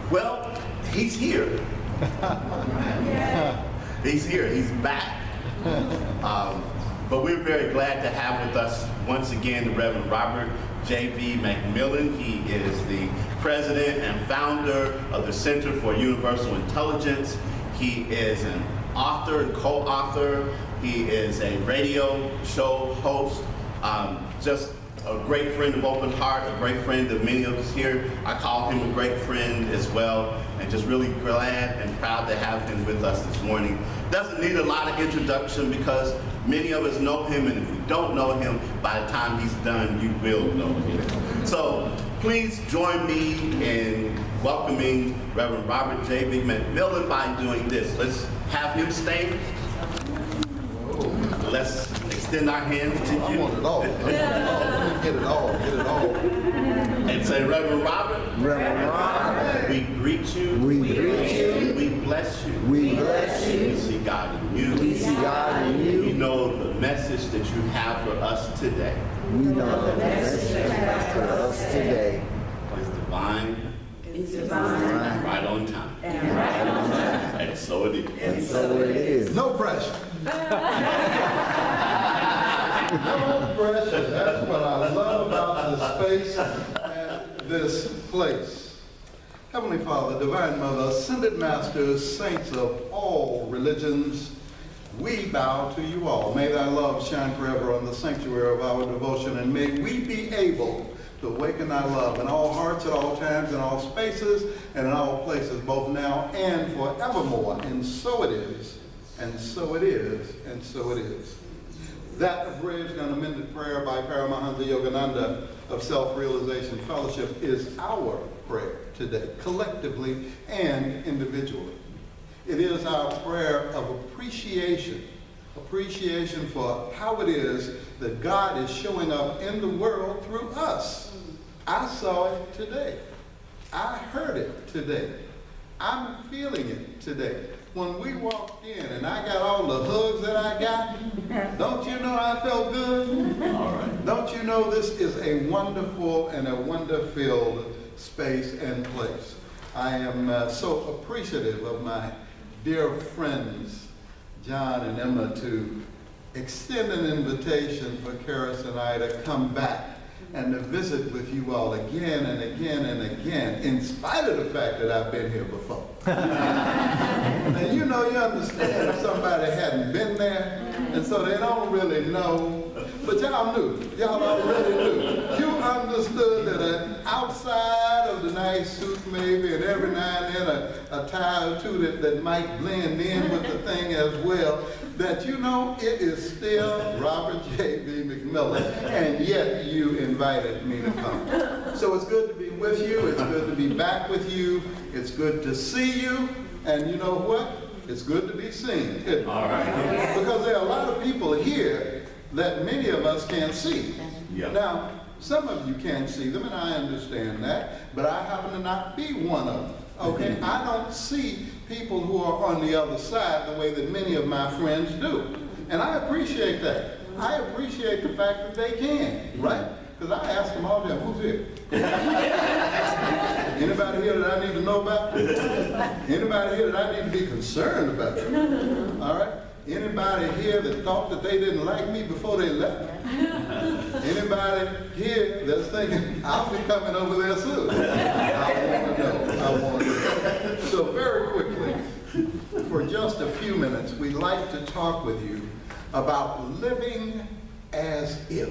Well, he's here. He's here. He's back. But we're very glad to have with us once again the Reverend Robert J.V. McMillan. He is the president and founder of the Center for Universal Intelligence. He is an author and co-author. He is a radio show host. Just a great friend of Open Heart, a great friend of many of us here. I call him a great friend as well, and just really glad and proud to have him with us this morning. Doesn't need a lot of introduction because many of us know him, and if you don't know him, by the time he's done, you will know him. So please join me in welcoming Reverend Robert J.V. McMillan by doing this. Let's have him stand. Let's extend our hands to you. I want it all. Let me get it all. Get it all. And say, Reverend Robert. Reverend Robert. We greet you. We greet you. We bless you. We bless you. We see God in you. We see God in you. We know the message that you have for us today. We know the message that you have for us today is divine. It's divine. And right on time. And right on time. And so it is. And so it is. No pressure. No pressure. That's what I love about this space and this place. Heavenly Father, Divine Mother, Ascended Masters, saints of all religions, we bow to you all. May thy love shine forever on the sanctuary of our devotion, and may we be able to awaken thy love in all hearts, at all times, in all spaces, and in all places, both now and forevermore. And so it is, and so it is, and so it is. That abridged and amended prayer by Paramahansa Yogananda of Self-Realization Fellowship is our prayer today, collectively and individually. It is our prayer of appreciation for how it is that God is showing up in the world through us. I saw it today. I heard it today. I'm feeling it today. When we walked in and I got all the hugs that I got, don't you know I felt good? All right. Don't you know this is a wonderful and a wonder-filled space and place. I am so appreciative of my dear friends, John and Emma, to extend an invitation for Karis and I to come back and to visit with you all again and again and again, in spite of the fact that I've been here before. And you know, you understand if somebody hadn't been there, and so they don't really know, but y'all knew, y'all already knew. You understood that outside of the nice suit maybe, and every now and then a tie or two that might blend in with the thing as well, that you know it is still Robert J.V. McMillan, and yet you invited me to come. So it's good to be with you, it's good to be back with you, it's good to see you, and you know what? It's good to be seen, isn't it? All right. Because there are a lot of people here that many of us can't see. Yep. Now, some of you can't see them, and I understand that, but I happen to not be one of them. Okay, I don't see people who are on the other side the way that many of my friends do. And I appreciate that. I appreciate the fact that they can, right? Because I ask them all the time, who's here? Anybody here that I need to know about? Anybody here that I need to be concerned about? All right? Anybody here that thought that they didn't like me before they left? Anybody here that's thinking, I'll be coming over there soon? I want to know. So very quickly, for just a few minutes, we'd like to talk with you about living as if.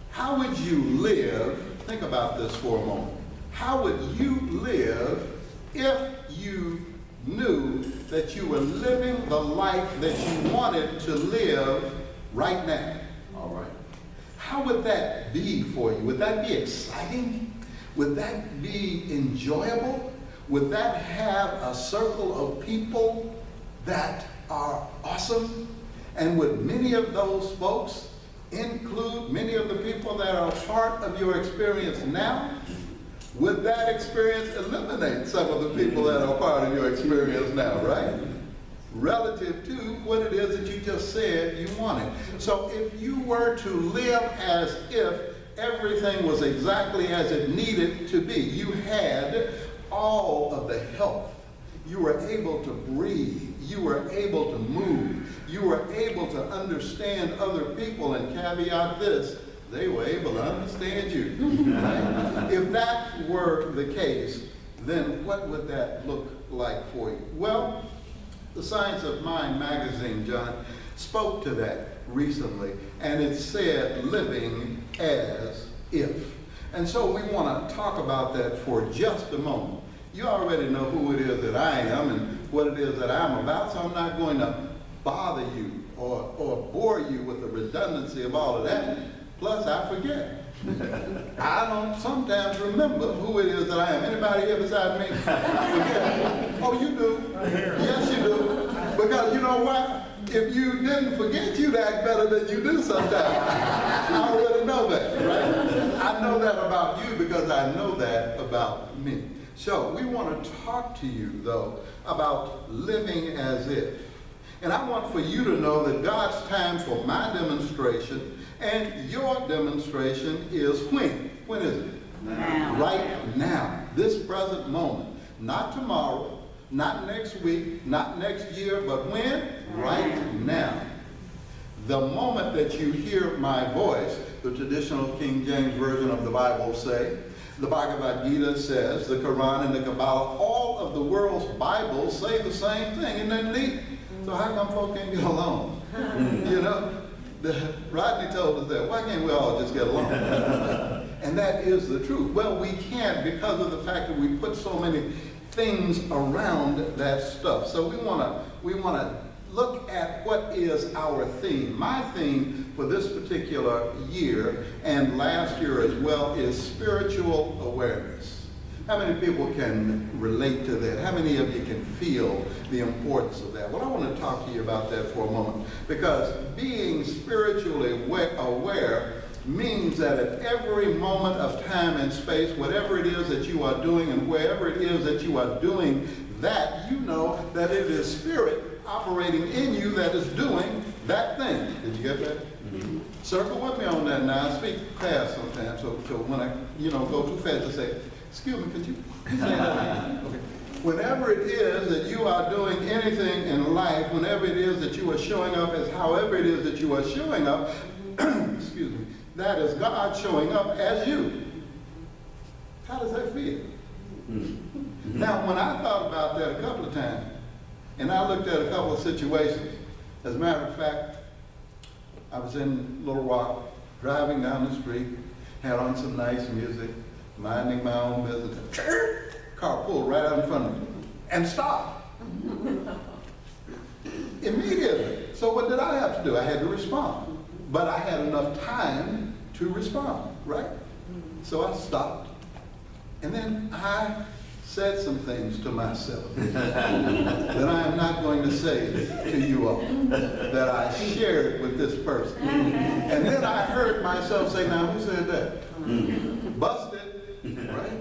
How would you live, think about this for a moment, how would you live if you knew that you were living the life that you wanted to live right now? All right. How would that be for you? Would that be exciting? Would that be enjoyable? Would that have a circle of people that are awesome? And would many of those folks include many of the people that are part of your experience now? Would that experience eliminate some of the people that are part of your experience now, right? Relative to what it is that you just said you wanted. So if you were to live as if Everything was exactly as it needed to be. You had all of the health. You were able to breathe. You were able to move. You were able to understand other people, and caveat this, they were able to understand you. Right? If that were the case, then what would that look like for you? Well, the Science of Mind magazine, John, spoke to that recently, and it said living as if. And so we want to talk about that for just a moment. You already know who it is that I am and what it is that I'm about, so I'm not going to bother you or bore you with the redundancy of all of that. Plus, I forget. I don't sometimes remember who it is that I am. Anybody here beside me? Forget. Oh, you do. Yes, you do. Because you know what? If you didn't forget, you'd act better than you do sometimes. I already know that, right? I know that about you because I know that about me. So we want to talk to you, though, about living as if. And I want for you to know that God's time for my demonstration and your demonstration is when? When is it? Now. Right now. This present moment. Not tomorrow, not next week, not next year, but when? Right now. The moment that you hear my voice, the traditional King James Version of the Bible say, the Bhagavad Gita says, the Quran and the Kabbalah, all of the world's Bibles say the same thing. Isn't that neat? So how come folk can't get along? You know, Rodney told us that. Why can't we all just get along? And that is the truth. Well, we can't because of the fact that we put so many things around that stuff. So we want to look at what is our theme. My theme for this particular year and last year as well is spiritual awareness. How many people can relate to that? How many of you can feel the importance of that? Well, I want to talk to you about that for a moment, because being spiritually aware means that at every moment of time and space, whatever it is that you are doing and wherever it is that you are doing that, you know that it is spirit operating in you that is doing that thing. Did you get that? Mm-hmm. Circle with me on that now. I speak fast sometimes, so when I go too fast, I say, excuse me, could you say that? Okay. Whenever it is that you are doing anything in life, whenever it is that you are showing up as however it is that you are showing up, excuse me, that is God showing up as you. How does that feel? Mm-hmm. Now, when I thought about that a couple of times, and I looked at a couple of situations, as a matter of fact, I was in Little Rock, driving down the street, had on some nice music, minding my own business. Car pulled right out in front of me and stopped. Immediately. So what did I have to do? I had to respond. But I had enough time to respond, right? So I stopped. And then I said some things to myself that I am not going to say to you all, that I shared with this person. And then I heard myself say, now who said that? Busted. Right?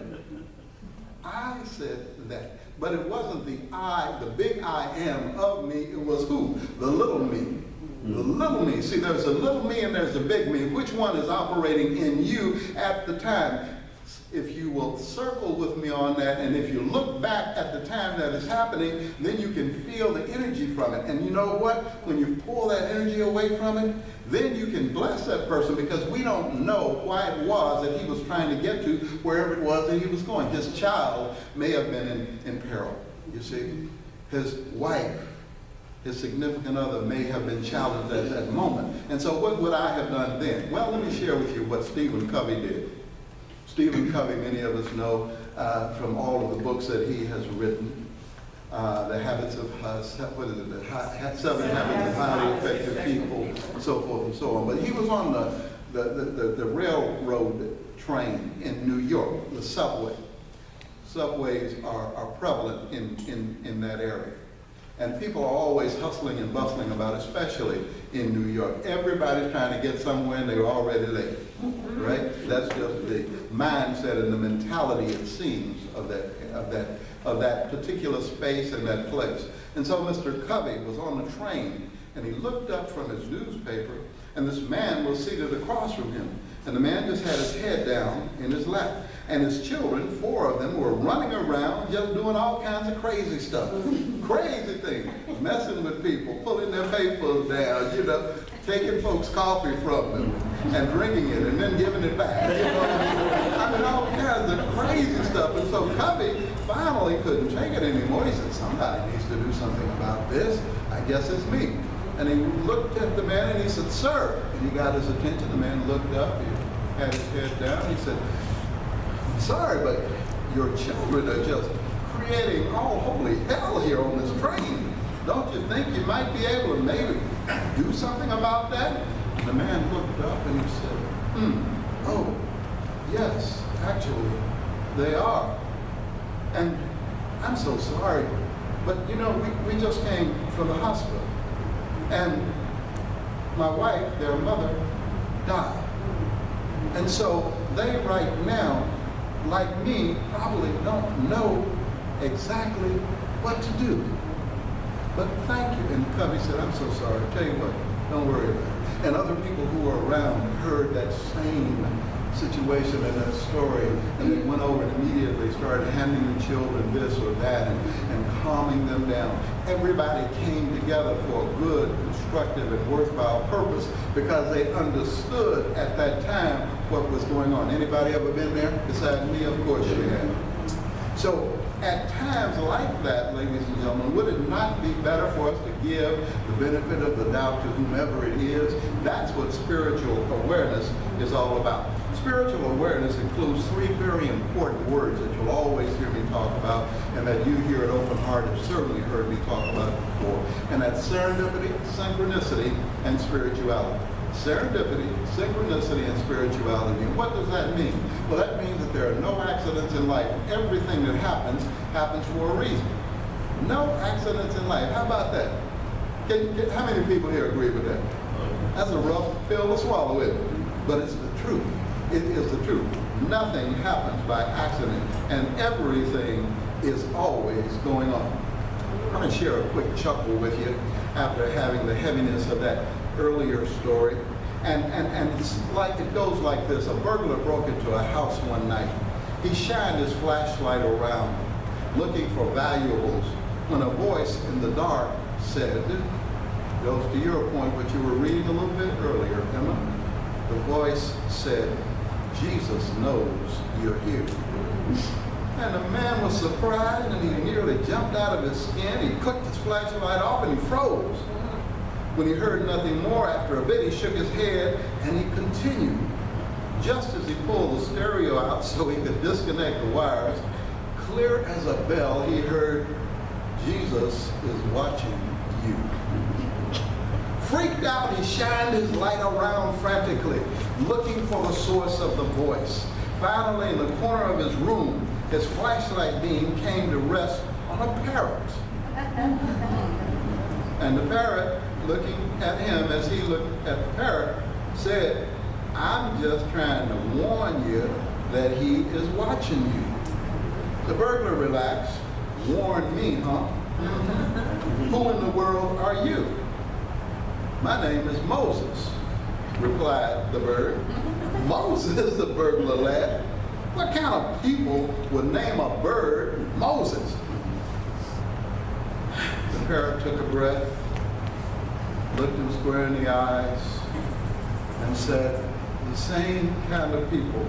I said that. But it wasn't the I, the big I am of me. It was who? The little me. The little me. See, there's a little me and there's a big me. Which one is operating in you at the time? If you will circle with me on that, and if you look back at the time that is happening, then you can feel the energy from it. And you know what? When you pull that energy away from it, then you can bless that person, because we don't know why it was that he was trying to get to wherever it was that he was going. His child may have been in peril, you see. His wife, his significant other may have been challenged at that moment. And so what would I have done then? Well, let me share with you what Stephen Covey did. Stephen Covey, many of us know from all of the books that he has written, the habits of, the 7 habits of highly effective people, and so forth and so on. But he was on the railroad train in New York, the subway. Subways are prevalent in that area. And people are always hustling and bustling about, especially in New York. Everybody's trying to get somewhere and they're already late, right? That's just the mindset and the mentality, it seems, of that particular space and that place. And so Mr. Covey was on the train, and he looked up from his newspaper, and this man was seated across from him. And the man just had his head down in his lap. And his children, 4 of them, were running around just doing all kinds of crazy stuff. Crazy things. Messing with people, pulling their papers down, you know, taking folks' coffee from them and drinking it and then giving it back. You know? I mean, all kinds of crazy stuff. And so Cubby finally couldn't take it anymore. He said, somebody needs to do something about this. I guess it's me. And he looked at the man and he said, sir. And he got his attention. The man looked up. He had his head down. He said, sorry, but your children are just creating all holy hell here on this train. Don't you think you might be able to maybe do something about that? And the man looked up and he said, oh, yes, actually, they are. And I'm so sorry, but you know, we just came from the hospital. And my wife, their mother, died. And so they right now, like me, probably don't know exactly what to do. But thank you. And Cubby said, I'm so sorry. Tell you what, don't worry about it. And other people who were around heard that same situation and that story, and they went over and immediately started handing the children this or that and calming them down. Everybody came together for a good, constructive, and worthwhile purpose because they understood at that time what was going on. Anybody ever been there besides me? Of course you have. So at times like that, ladies and gentlemen, would it not be better for us to give the benefit of the doubt to whomever it is? That's what spiritual awareness is all about. Spiritual awareness includes 3 very important words that you'll always hear me talk about, and that you here at Open Heart have certainly heard me talk about before. And that's serendipity, synchronicity, and spirituality. Serendipity, synchronicity, and spirituality. And what does that mean? Well, that means that there are no accidents in life. Everything that happens, happens for a reason. No accidents in life. How about that? How many people here agree with that? That's a rough pill to swallow, isn't it? But it's the truth. It is the truth. Nothing happens by accident, and everything is always going on. I'm going to share a quick chuckle with you after having the heaviness of that earlier story. And it's like, it goes like this. A burglar broke into a house one night. He shined his flashlight around, looking for valuables, when a voice in the dark said, goes to your point, what you were reading a little bit earlier, Emma. The voice said, Jesus knows you're here. And the man was surprised, and he nearly jumped out of his skin. He clicked his flashlight off and he froze. When he heard nothing more, after a bit, he shook his head and he continued. Just as he pulled the stereo out so he could disconnect the wires, clear as a bell, he heard, Jesus is watching you. Freaked out, he shined his light around frantically, looking for the source of the voice. Finally, in the corner of his room, his flashlight beam came to rest on a parrot. And the parrot, looking at him as he looked at the parrot, said, I'm just trying to warn you that he is watching you. The burglar relaxed. Warn me, huh? Who in the world are you? My name is Moses, replied the bird. Moses, the burglar laughed. What kind of people would name a bird Moses? The parrot took a breath, looked him square in the eyes, and said, the same kind of people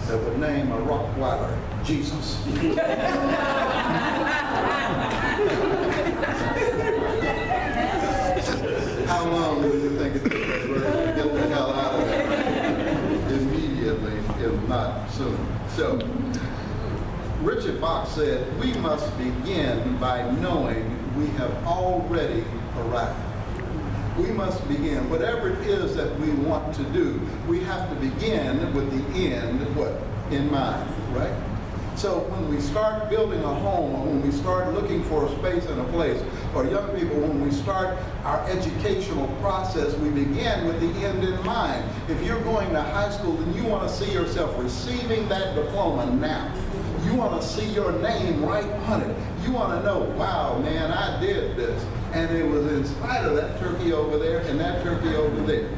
that would name a Rottweiler Jesus. How long do you think it took that bird to get the hell out of there? Immediately, if not soon. So, Richard Bach said, we must begin by knowing we have already arrived. We must begin. Whatever it is that we want to do, we have to begin with the end, what? In mind, right? So when we start building a home, or when we start looking for a space and a place, or young people, when we start our educational process, we begin with the end in mind. If you're going to high school, then you want to see yourself receiving that diploma now. You want to see your name right on it. You want to know, wow, man, I did this. And it was in spite of that turkey over there and that turkey over there.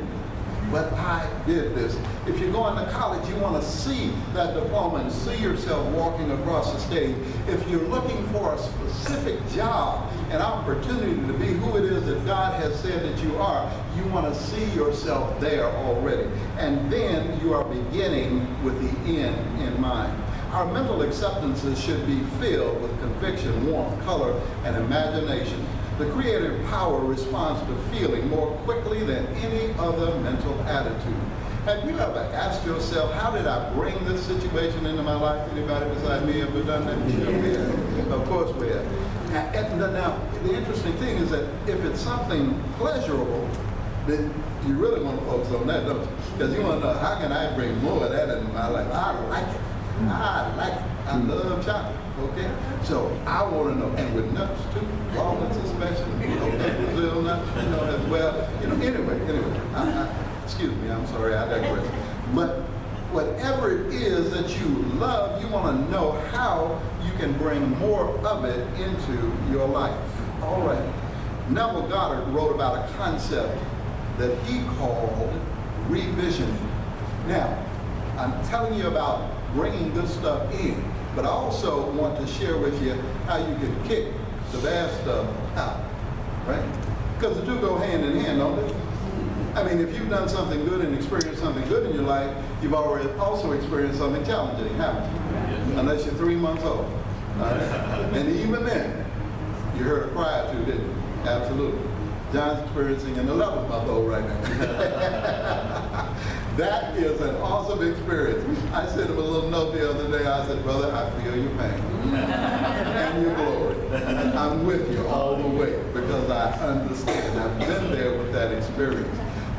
But I did this. If you're going to college, you want to see that diploma and see yourself walking across the stage. If you're looking for a specific job, an opportunity to be who it is that God has said that you are, you want to see yourself there already. And then you are beginning with the end in mind. Our mental acceptances should be filled with conviction, warmth, color, and imagination. The creative power responds to feeling more quickly than any other mental attitude. Have you ever asked yourself, how did I bring this situation into my life? Anybody beside me ever done that? Sure we have. Of course we have. And now, the interesting thing is that if it's something pleasurable, then you really want to focus on that, don't you? Because you want to know, how can I bring more of that into my life? I like it. I like it. I love chocolate. Okay? So I want to know, and with nuts too, walnuts especially, Brazil nuts, as well. Anyway, excuse me, I'm sorry, I digress. But whatever it is that you love, you want to know how you can bring more of it into your life. All right. Neville Goddard wrote about a concept that he called revisioning. Now, I'm telling you about bringing good stuff in, but I also want to share with you how you can kick the bad stuff out, right? Because the two go hand in hand, don't they? I mean, if you've done something good and experienced something good in your life, you've already also experienced something challenging, haven't you? Unless you're 3 months old. And even then, you heard a cry or two, didn't you? Absolutely. John's experiencing an 11-month-old right now. That is an awesome experience. I sent him a little note the other day. I said, brother, I feel your pain and your glory. I'm with you all the way because I understand. I've been there with that experience.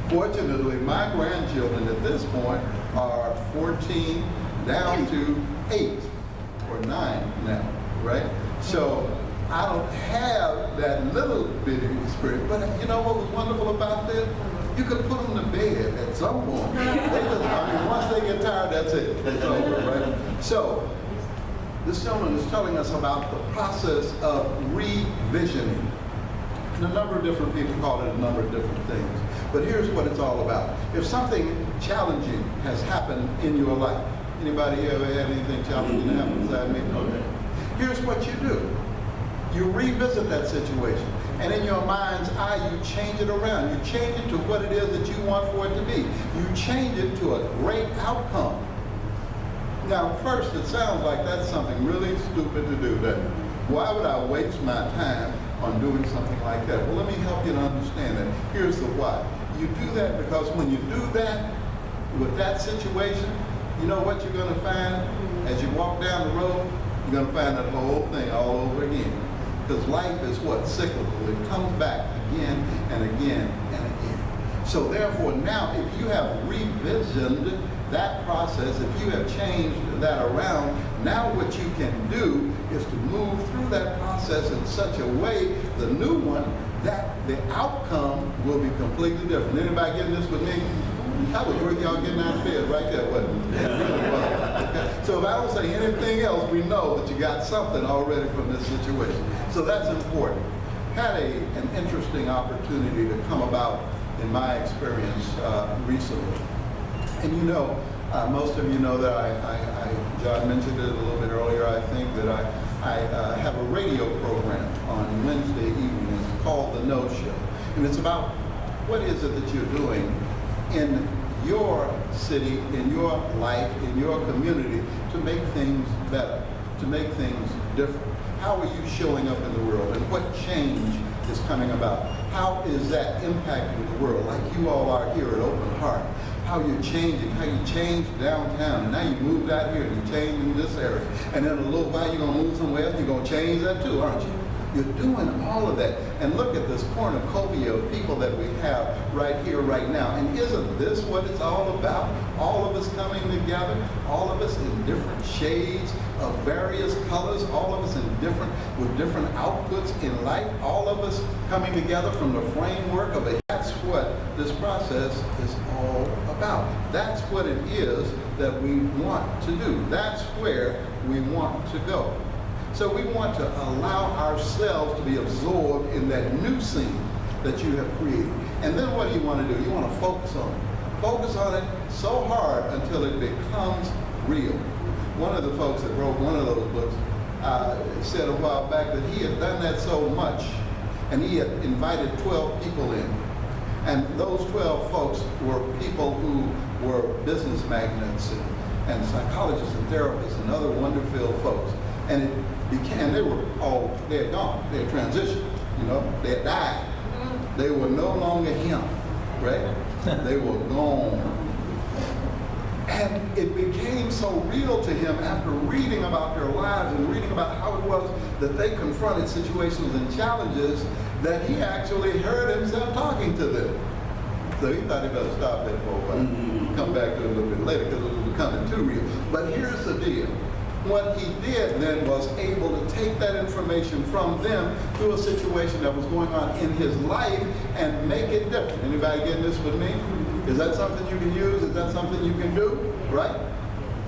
Fortunately, my grandchildren at this point are 14 down to 8 or 9 now, right? So I don't have that little bitty experience. But you know what was wonderful about this? You could put them to bed at some point. Once they get tired, that's it. It's over, right? So, this gentleman is telling us about the process of revisioning. And a number of different people call it a number of different things. But here's what it's all about. If something challenging has happened in your life, anybody here ever had anything challenging happen beside me? Okay. Here's what you do. You revisit that situation. And in your mind's eye, you change it around. You change it to what it is that you want for it to be. You change it to a great outcome. Now, first, it sounds like that's something really stupid to do, doesn't it? Why would I waste my time on doing something like that? Well, let me help you to understand that. Here's the why. You do that because when you do that with that situation, you know what you're going to find? As you walk down the road, you're going to find that whole thing all over again. Because life is what? Cyclical. It comes back again and again and again. So therefore, now if you have revisioned that process, if you have changed that around, now what you can do is to move through that process in such a way, the new one, that the outcome will be completely different. Anybody getting this with me? That was worth y'all getting out of bed right there, wasn't it? It really was. Okay. So if I don't say anything else, we know that you got something already from this situation. So that's important. Had an interesting opportunity to come about in my experience recently. And you know, most of you know that John mentioned it a little bit earlier, I think, that I have a radio program on Wednesday evenings called The No Show. And it's about what is it that you're doing in your city, in your life, in your community to make things better, to make things different. How are you showing up in the world and what change is coming about? How is that impacting the world like you all are here at Open Heart? How you're changing, how you changed downtown, and now you moved out here and you're changing this area. And in a little while you're going to move somewhere else, you're going to change that too, aren't you? You're doing all of that. And look at this cornucopia of people that we have right here, right now. And isn't this what it's all about? All of us coming together, all of us in different shades of various colors, all of us with different outputs in life, all of us coming together from the framework of it. That's what this process is all about. That's what it is that we want to do. That's where we want to go. So we want to allow ourselves to be absorbed in that new scene that you have created. And then what do you want to do? You want to focus on it. Focus on it so hard until it becomes real. One of the folks that wrote one of those books said a while back that he had done that so much, and he had invited 12 people in. And those 12 folks were people who were business magnates and psychologists and therapists and other wonder-filled folks. And it became, they had gone, they had transitioned, they had died. They were no longer him, right? They were gone. And it became so real to him after reading about their lives and reading about how it was that they confronted situations and challenges that he actually heard himself talking to them. So he thought he better stop that for a while, come back to it a little bit later because it was becoming too real. But here's the deal. What he did then was able to take that information from them to a situation that was going on in his life and make it different. Anybody getting this with me? Is that something you can use? Is that something you can do? Right?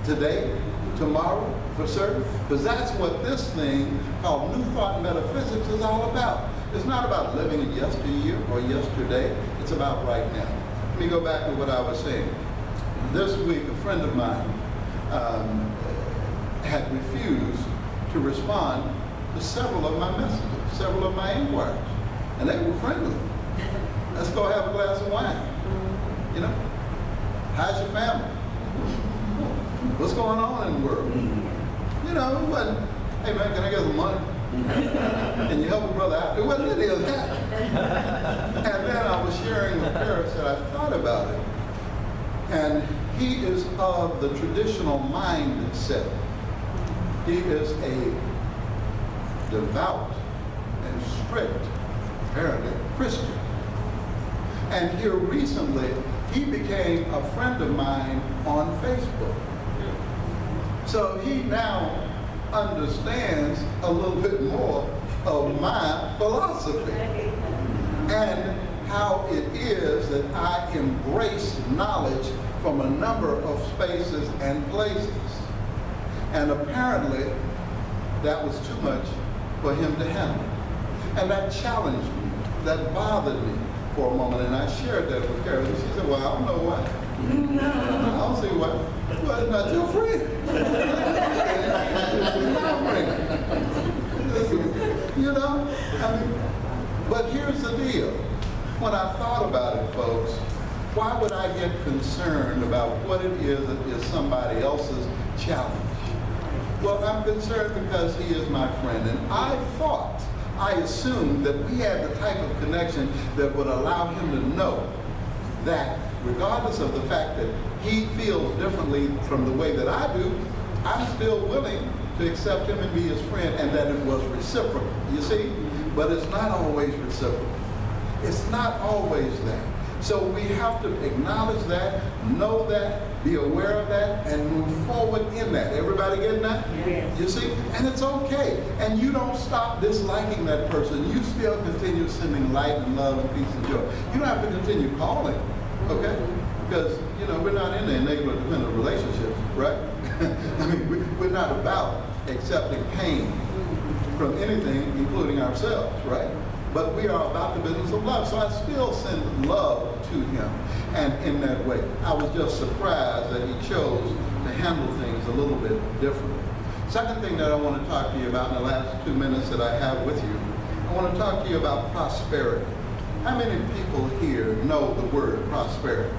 Today, tomorrow, for certain? Because that's what this thing called New Thought Metaphysics is all about. It's not about living in yesteryear or yesterday. It's about right now. Let me go back to what I was saying. This week, a friend of mine had refused to respond to several of my messages, several of my inquiries. And they were friendly. Let's go have a glass of wine. How's your family? What's going on in the world? It wasn't, hey man, can I get some money? Can you help a brother out? It wasn't any of that. And then I was sharing with Paris that I thought about it. And he is of the traditional mindset. He is a devout and strict, apparently, Christian. And here recently, he became a friend of mine on Facebook. So he now understands a little bit more of my philosophy and how it is that I embrace knowledge from a number of spaces and places. And apparently, that was too much for him to handle. And that challenged me, that bothered me for a moment, and I shared that with Carol. And she said, well, I don't know why. I don't see why. Well, it's not your friend. It's my friend. But here's the deal. When I thought about it, folks, why would I get concerned about what it is that is somebody else's challenge? Well, I'm concerned because he is my friend, and I assumed that we had the type of connection that would allow him to know that regardless of the fact that he feels differently from the way that I do, I'm still willing to accept him and be his friend, and that it was reciprocal, you see? But it's not always reciprocal. It's not always that. So we have to acknowledge that, know that, be aware of that, and move forward in that. Everybody getting that? Yes. You see? And it's okay. And you don't stop disliking that person. You still continue sending light and love and peace and joy. You don't have to continue calling, okay? Because, we're not in the enabler dependent relationships, right? I mean, we're not about accepting pain from anything, including ourselves, right? But we are about the business of love. So I still send love to him. And in that way, I was just surprised that he chose to handle things a little bit differently. Second thing that I want to talk to you about in the last 2 minutes that I have with you, I want to talk to you about prosperity. How many people here know the word prosperity?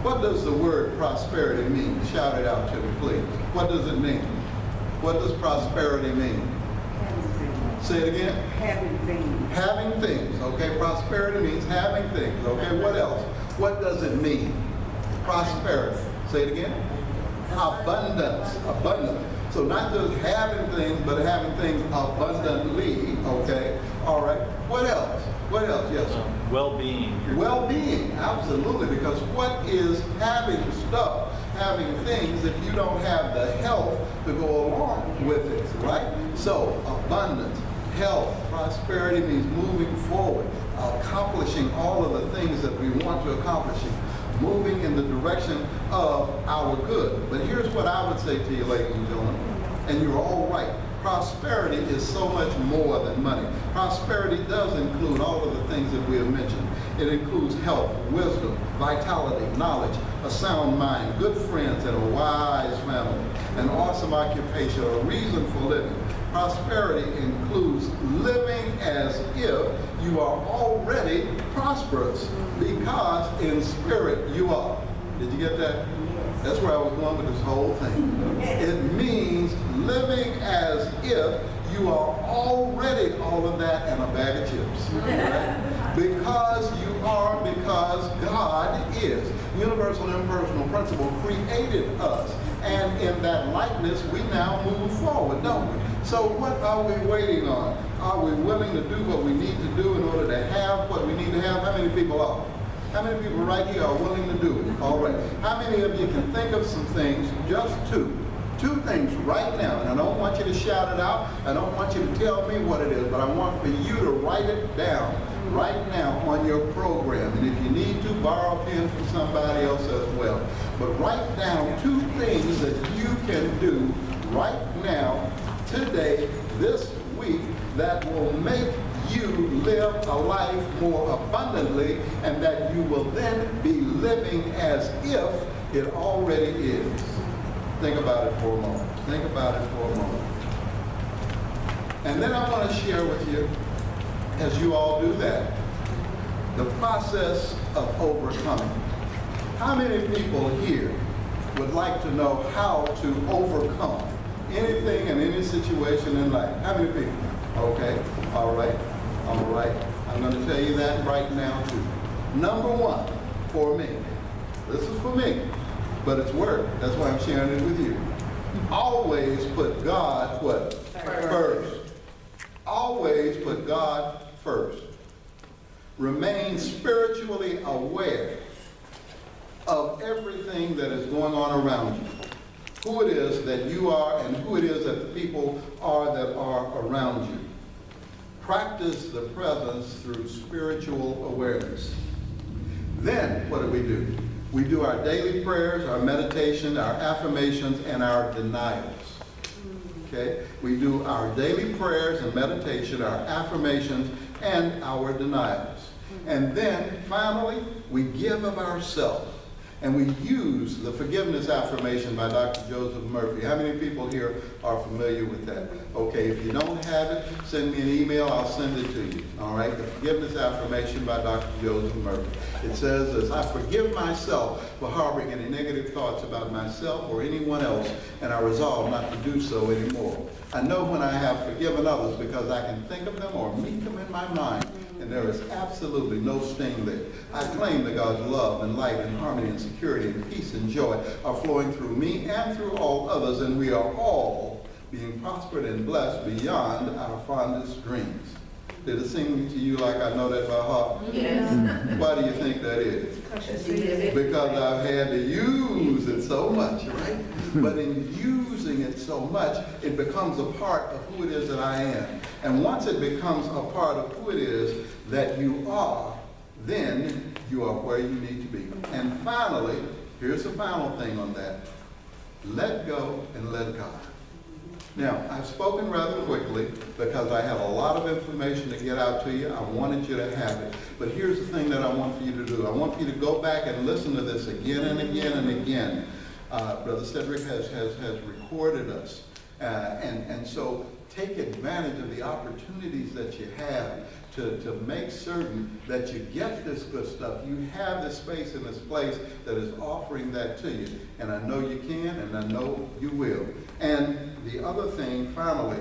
What does the word prosperity mean? Shout it out to me, please. What does it mean? What does prosperity mean? Say it again. Having things. Having things, okay? Prosperity means having things, okay? What else? What does it mean? Prosperity. Say it again. Abundance. Abundance. So not just having things, but having things abundantly, okay? All right. What else? What else? Yes, sir. Well-being. Well-being, absolutely. Because what is having stuff, having things, if you don't have the health to go along with it, right? So abundance. Health, prosperity means moving forward, accomplishing all of the things that we want to accomplish, moving in the direction of our good. But here's what I would say to you, ladies and gentlemen, and you're all right. Prosperity is so much more than money. Prosperity does include all of the things that we have mentioned. It includes health, wisdom, vitality, knowledge, a sound mind, good friends, and a wise family, an awesome occupation, a reason for living. Prosperity includes living as if you are already prosperous, because in spirit you are. Did you get that? That's where I was going with this whole thing. It means living as if you are already all of that and a bag of chips. Right? Because you are, because God is. Universal impersonal principle created us. And in that likeness, we now move forward, don't we? So what are we waiting on? Are we willing to do what we need to do in order to have what we need to have? How many people are? How many people right here are willing to do it? All right. How many of you can think of some things, just two things right now? And I don't want you to shout it out. I don't want you to tell me what it is, but I want for you to write it down right now on your program. And if you need to, borrow a pen from somebody else as well. But write down 2 things that you can do right now, today, this week, that will make you live a life more abundantly, and that you will then be living as if it already is. Think about it for a moment. Think about it for a moment. And then I want to share with you, as you all do that, the process of overcoming. How many people here would like to know how to overcome anything in any situation in life? How many people? Okay, all right. All right, I'm going to tell you that right now too. Number 1, for me, this is for me, but it's word. That's why I'm sharing it with you. Always put God what? First. Always put God first. Remain spiritually aware of everything that is going on around you. Who it is that you are and who it is that the people are that are around you. Practice the presence through spiritual awareness. Then, what do? We do our daily prayers, our meditation, our affirmations, and our denials. Okay? We do our daily prayers and meditation, our affirmations, and our denials. And then, finally, we give of ourselves. And we use the forgiveness affirmation by Dr. Joseph Murphy. How many people here are familiar with that? Okay, if you don't have it, send me an email, I'll send it to you. All right, the forgiveness affirmation by Dr. Joseph Murphy. It says this: I forgive myself for harboring any negative thoughts about myself or anyone else, and I resolve not to do so anymore. I know when I have forgiven others because I can think of them or meet them in my mind, and there is absolutely no sting there. I claim that God's love and light and harmony and security and peace and joy are flowing through me and through all others, and we are all being prospered and blessed beyond our fondest dreams. Did it seem to you like I know that by heart? Yes. Why do you think that is? Because I've had to use it so much, right? But in using it so much, it becomes a part of who it is that I am. And once it becomes a part of who it is that you are, then you are where you need to be. And finally, here's the final thing on that. Let go and let God. Now, I've spoken rather quickly because I have a lot of information to get out to you. I wanted you to have it. But here's the thing that I want for you to do. I want for you to go back and listen to this again and again and again. Brother Cedric has recorded us. And so take advantage of the opportunities that you have to make certain that you get this good stuff. You have this space and this place that is offering that to you. And I know you can, and I know you will. And the other thing, finally,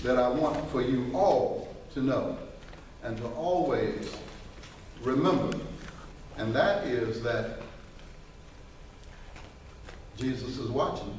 that I want for you all to know and to always remember, and that is that Jesus is watching.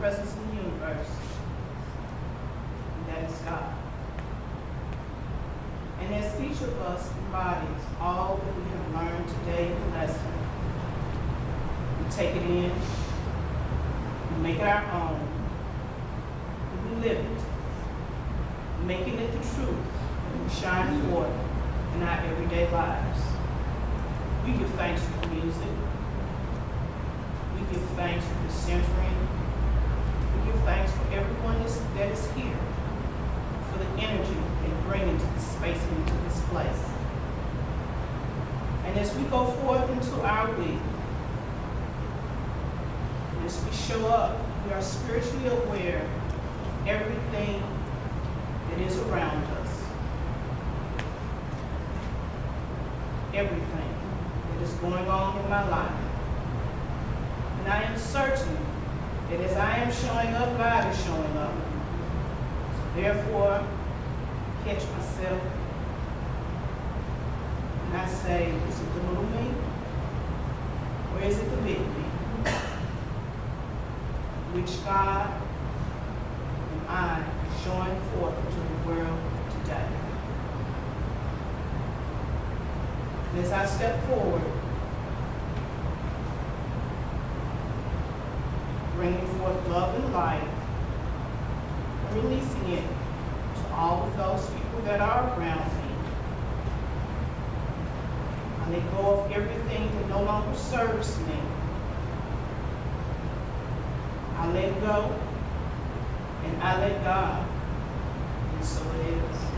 presence in the universe, and that is God. And as each of us embodies all that we have learned today in the lesson, we take it in, we make it our own, and we live it, making it the truth, and we shine forth in our everyday lives. We give thanks for the music. We give thanks for the centering. We give thanks for everyone that is here, for the energy they bring into this space and into this place. And as we go forth into our week, as we show up, we are spiritually aware of everything that is around us. Everything that is going on in my life. And I am certain that as I am showing up, God is showing up. So therefore, catch myself. And I say, is it the little me? Or is it the big me? Which God and I are showing forth into the world today. And as I step forward, bringing forth love and light, and releasing it to all of those people that are around me. I let go of everything that no longer serves me. I let go, and I let God, and so it is.